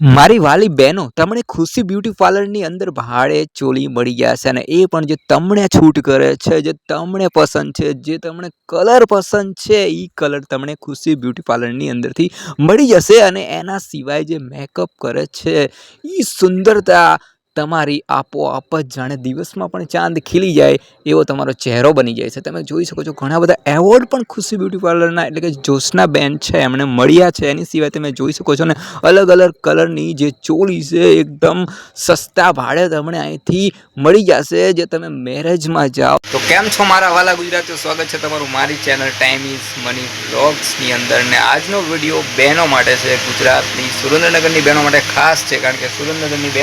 મારી વાલી બહેનો તમને ખુશી બ્યુટી પાર્લરની અંદર ભાડે ચોલી મળી જશે અને એ પણ જે તમને છૂટ કરે છે, જે તમને પસંદ છે, જે તમને કલર પસંદ છે એ કલર તમને ખુશી બ્યુટી પાર્લરની અંદરથી મળી જશે। અને એના સિવાય જે મેકઅપ કરે છે એ સુંદરતા તમારી આપોઆપ જ જાણે દિવસમાં પણ ચાંદ ખીલી જાય એવો તમારો ચહેરો બની જાય છે। તમે જોઈ શકો છો ઘણા બધા એવોર્ડ પણ ખુશી બ્યુટી પાર્લરના એટલે કે જ્યોત્સના બેન છે એમણે મળ્યા છે। એની સિવાય તમે જોઈ શકો છો ને અલગ અલગ કલરની જે ચોલી છે એકદમ સસ્તા ભાડે તમને અહીંથી મળી જશે જે તમે મેરેજમાં જાઓ તો કેમ છો મારા વાલા ગુજરાતીઓ, સ્વાગત છે તમારું મારી ચેનલ ટાઈમ ઇઝ મની વ્લોગ્સની અંદર। ને આજનો વિડીયો બહેનો માટે છે, ગુજરાતની સુરેન્દ્રનગરની બહેનો માટે ખાસ છે, કારણ કે સુરેન્દ્રનગરની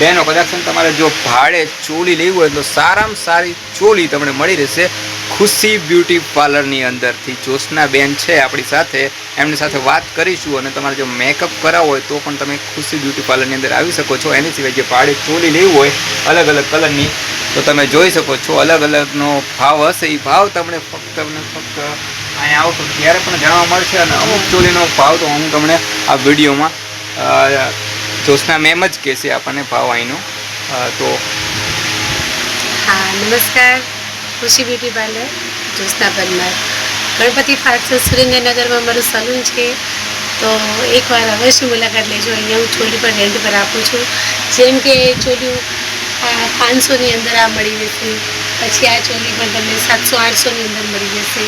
બહેનો કદાચ તમારે જો ભાડે ચોલી લેવી હોય તો સારામાં સારી ચોલી તમને મળી રહેશે ખુશી બ્યુટી પાર્લરની અંદરથી। જ્યોત્સના બેન છે આપણી સાથે, એમની સાથે વાત કરીશું। અને તમારે જો મેકઅપ કરાવવો હોય તો પણ તમે ખુશી બ્યુટી પાર્લરની અંદર આવી શકો છો। એની સિવાય જે ભાડે ચોલી લેવી હોય અલગ અલગ કલરની તો તમે જોઈ શકો છો અલગ અલગનો ભાવ હશે, એ ભાવ તમને ફક્ત અહીંયા આવો તો ત્યારે પણ જાણવા મળશે। અને અમુક ચોલીનો ભાવ તો હું તમને આ વિડીયોમાં જ્યોત્સના મેમ જ કહેશે આપણને ભાવ અહીંનો। તો हाँ नमस्कार, खुशी ब्यूटी पार्लर ज्योत्सना परमार गणपति फाट सुरेन्द्रनगर में अमरु सलून है। तो एक बार अवश्य मुलाकात लेजो। अँ हूँ चोली पर रेंट पर आपू छूँ। जेम के चोली 500 अंदर आ मળી जैसे, पछी आ चोली पर तमने 700-800 अंदर मળી जैसे,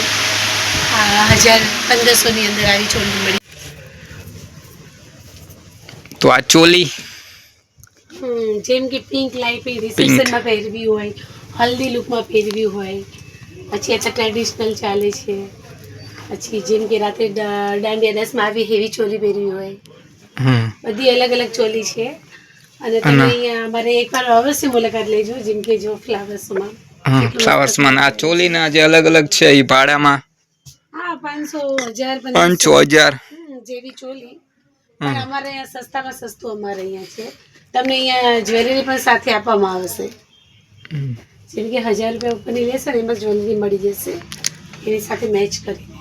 1000-1500 अंदर आई चोली मળી। તો આ ચોલી જેમ કે પિંક લાઇટ રિસેપ્શનમાં પહેરવી હોય, હલ્દી લુકમાં પહેરવી હોય, પછી આ ટ્રેડિશનલ ચાલે છે, પછી જેમ કે રાતે દાંડિયા દસમાં આવી હેવી ચોલી પહેરવી હોય, બધી અલગ અલગ ચોલી છે। અને તમે અહીંયા અમારે એકવાર અવશ્ય મુલાકાત લેજો। જેમ કે જો ફ્લાવર્સમાં આ ચોલીના જે અલગ અલગ છે એ ભાડામાં 500, 1000, 500,000 જેવી ચોલી, પણ અમારે અહીંયા સસ્તામાં સસ્તું અમારે અહીંયા છે। તમને અહીંયા જ્વેલરી પણ સાથે આપવામાં આવશે। જેમ કે 1000 રૂપિયા ઉપરની લેશે ને એમાં જ્વેલરી મળી જશે એની સાથે મેચ કરીને।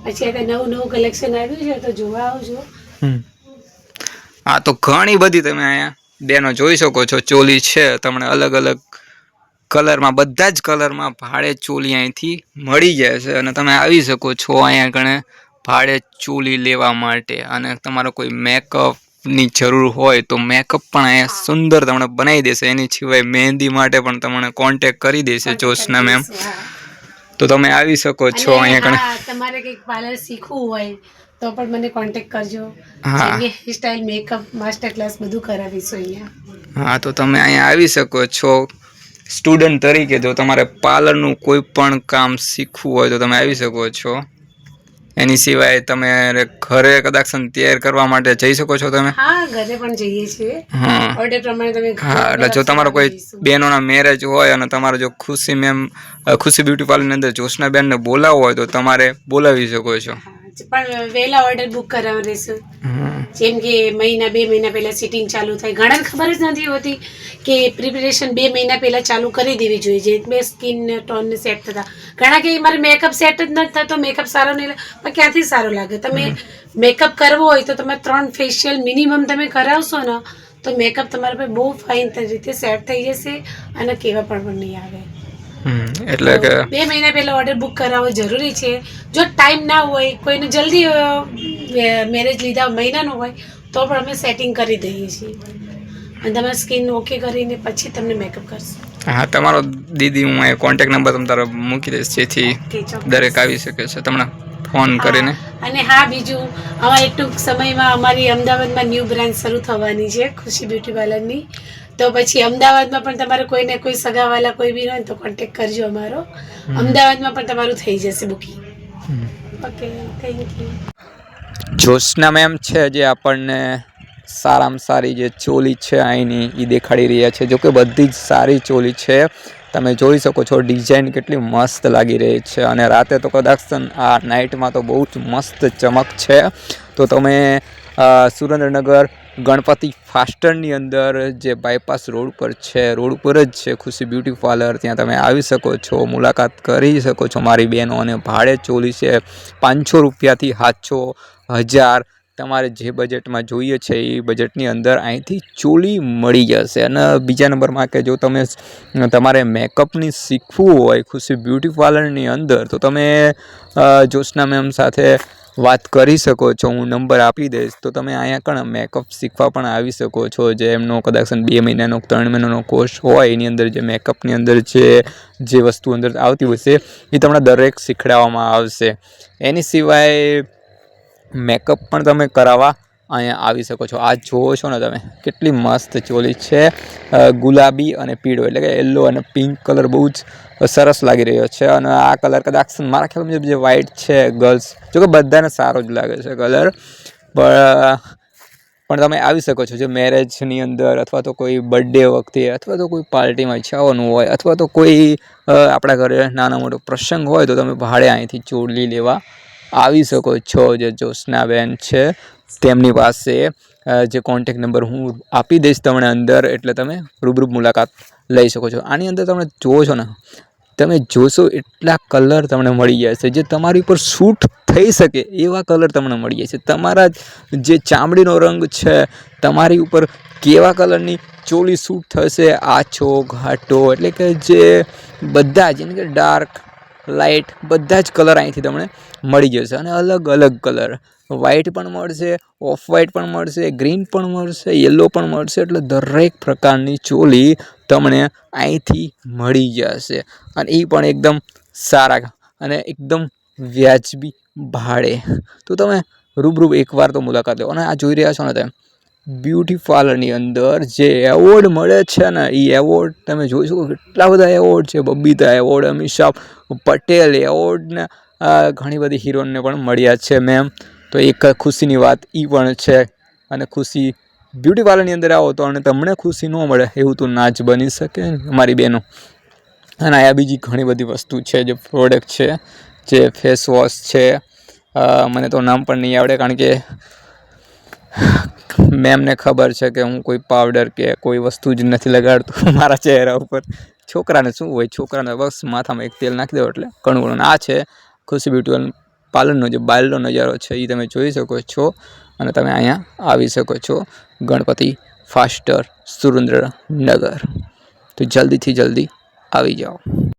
પછી આ નવું કલેક્શન આવ્યું છે તો જોવા આવજો। હા તો ઘણી બધી તમે અહીંયા બેનો જોઈ શકો છો ચોલી છે તમને અલગ અલગ કલરમાં, બધા જ કલરમાં ભાડે ચોલી અહીંથી મળી જાય છે। અને તમે આવી શકો છો અહીંયા કણે ભાડે ચોલી લેવા માટે। અને તમારો કોઈ મેકઅપની જરૂર હોય તો મેકઅપ પણ અહીંયા સુંદર તમને બનાવી દેશે। એની સિવાય મહેંદી માટે પણ તમને કોન્ટેક્ટ કરી દેશે જ્યોત્સના મેમ। તો તમે આવી શકો છો અહીંયા કણે। તમારે કંઈક પાર્લર શીખવું હોય તો પણ મને કોન્ટેક્ટ કરજો। જેમ કે hair style, makeup, master class બધું કરાવીશું અહીંયા। હા તો તમે અહીંયા આવી શકો છો સ્ટુડન્ટ તરીકે। જો તમારે પાર્લરનું કોઈ પણ કામ શીખવું હોય તો તમે આવી શકો છો। એની સિવાય તમે ઘરે કદાચ તૈયાર કરવા માટે જઈ શકો છો તમે। હા ઘરે પણ જઈએ છીએ, ઓર્ડર પ્રમાણે તમે। હા એટલે જો તમારો કોઈ બહેનોના મેરેજ હોય અને તમારે જો ખુશી બ્યુટી પાર્લરની અંદર જ્યોત્સના બેનને બોલાવવો હોય તો તમારે બોલાવી શકો છો। પણ વહેલા ઓર્ડર બુક કરાવવા રહેશે। જેમ કે મહિના 2 મહિના પહેલા સિટિંગ ચાલુ થાય, ઘણાને ખબર જ નથી હોતી કે પ્રિપેરેશન 2 મહિના પહેલા ચાલુ કરી દેવી જોઈએ, જે સ્કિન ટોન સેટ થતા। ઘણા કે મારે મેકઅપ સેટ જ નથી થતો, મેકઅપ સારો નહીં, પણ ક્યાંથી સારો લાગે? તમે મેકઅપ કરવો હોય તો તમે 3 ફેશિયલ મિનિમમ તમે કરાવશો ને તો મેકઅપ તમારા પર બહુ ફાઇન રીતે સેટ થઈ જશે અને કેવા પણ નહીં આવે। એટલે કે 2 મહિના પહેલા ઓર્ડર બુક કરાવવો જરૂરી છે। જો ટાઈમ ના હોય, કોઈને જલ્દી મેરેજ લીધા મહિનાનો હોય તો પણ અમે સેટિંગ કરી દઈએ છીએ અને તમારી સ્કિન ઓકે કરીને પછી તમને મેકઅપ કરશું। હા તમારો દીદી હું એ કોન્ટેક્ટ નંબર તમારો મૂકી દઈશ જેથી દરેક આવી શકે છે તમને ફોન કરીને। અને હા બીજું, અમારે ટૂંક સમયમાં અમારી અમદાવાદમાં ન્યૂ બ્રાન્ચ શરૂ થવાની છે ખુશી બ્યુટી પાર્લરની। તો પછી અમદાવાદમાં પણ તમારે કોઈને કોઈ સગાવાલા કોઈ બી હોય તો કોન્ટેક્ટ કરજો અમારો। અમદાવાદમાં પણ તમારું થઈ જશે booking. Okay, thank you. Jyotsna ma'am છે જે આપણને સારામાં સારી જે ચોલી છે અહીંની એ દેખાડી રહ્યા છે। જો કે બધી જ સારી ચોલી છે, તમે જોઈ શકો છો ડિઝાઇન કેટલી મસ્ત લાગી રહી છે। અને રાતે તો કદાચ આ નાઇટમાં તો બહુ જ મસ્ત ચમક છે। તો તમે સુરેન્દ્રનગર ગણપતિ ફાસ્ટરની અંદર જે બાયપાસ રોડ પર છે, રોડ પર જ છે ખુશી બ્યુટી પાર્લર, ત્યાં તમે આવી શકો છો, મુલાકાત કરી શકો છો મારી બહેનો। અને ભાડે ચોલી છે 500 રૂપિયાથી 700, 1000 તમારે જે બજેટમાં જોઈએ છે એ બજેટની અંદર અહીંથી ચોલી મળી જશે. અને બીજા નંબરમાં કે જો તમે તમારે મેકઅપની શીખવું હોય ખુશી બ્યુટી પાર્લરની અંદર તો તમે જ્યોત્સના મેમ સાથે વાત કરી શકો છો. હું નંબર આપી દઈશ તો તમે અહીંયા કણ મેકઅપ શીખવા પણ આવી શકો છો. જે એમનો કદાચ 2 મહિનાનો 3 મહિનાનો કોર્સ હોય એની અંદર જે મેકઅપની અંદર જે વસ્તુ અંદર આવતી હશે એ તમને દરેક શીખડાવવામાં આવશે. એની સિવાય મેકઅપ પણ તમે કરાવવા અહીંયા આવી શકો છો. આ જુઓ છો ને તમે કેટલી મસ્ત ચોલી છે. ગુલાબી અને પીળો એટલે કે યલો અને પિંક કલર બહુ જ સરસ લાગી રહ્યો છે. અને આ કલર કદાચ મારા ખ્યાલ મુજબ જે વ્હાઇટ છે ગર્લ્સ જોકે બધાને સારો જ લાગે છે કલર, પણ તમે આવી શકો છો. જે મેરેજની અંદર અથવા તો કોઈ બર્થડે વખતે અથવા તો કોઈ પાર્ટીમાં જવાનું હોય અથવા તો કોઈ આપણા ઘરે નાનો મોટો પ્રસંગ હોય તો તમે ભાડે અહીંથી ચોલી લેવા આવી શકો છો. જે જ્યોત્સનાબેન છે તેમની પાસે જે કોન્ટેક નંબર હું આપી દઈશ તમને અંદર, એટલે તમે રૂબરૂ મુલાકાત લઈ શકો છો. આની અંદર તમે જુઓ છો ને, તમે જોશો એટલા કલર તમને મળી જશે. જે તમારી ઉપર સૂટ થઈ શકે એવા કલર તમને મળી જશે. તમારા જે ચામડીનો રંગ છે તમારી ઉપર કેવા કલરની ચોલી સૂટ થશે, આછો ઘાટો એટલે કે જે બધા જ કે ડાર્ક લાઇટ બધા જ કલર અહીંથી તમને મળી જશે. અને અલગ અલગ કલર વ્હાઇટ પણ મળશે, ઓફ વ્હાઇટ પણ મળશે, ગ્રીન પણ મળશે, યલો પણ મળશે. એટલે દરેક પ્રકારની ચોલી તમને અહીંથી મળી જશે. અને એ પણ એકદમ સારા અને એકદમ વ્યાજબી ભાડે. તો તમે રૂબરૂ એકવાર તો મુલાકાત લો. અને આ જોઈ રહ્યા છો ને તમે બ્યુટી પાર્લરની અંદર જે એવોર્ડ મળે છે ને એ એવોર્ડ તમે જોઈ શકો. કેટલા બધા એવોર્ડ છે. બબીતા એવોર્ડ, અમીષા પટેલ એવોર્ડ ને ઘણી બધી હિરોઈનને પણ મળ્યા છે મેમ. તો એક ખુશીની વાત એ પણ છે. અને ખુશી બ્યુટી પાર્લરની અંદર આવો તો અને તમને ખુશી ન મળે એવું તો ના જ બની શકે મારી બહેનો. અને આ બીજી ઘણી બધી વસ્તુ છે, જે પ્રોડક્ટ છે, જે ફેસ વોશ છે. મને તો નામ પણ નહીં આવડે કારણ કે મેમને ખબર છે કે હું કોઈ પાવડર કે કોઈ વસ્તુ જ નથી લગાડતો મારા ચહેરા ઉપર. છોકરાને શું હોય, છોકરાને બસ માથામાં એક તેલ નાખી દો એટલે ઘણું. આ છે ખુશી બ્યુટી પાર્લરનો જે બહારનો નજારો છે એ તમે જોઈ શકો છો. અને તમે અહીંયા આવી શકો છો ગણપતિ ફાસ્ટર સુરેન્દ્રનગર. તો જલ્દીથી જલ્દી આવી જાઓ.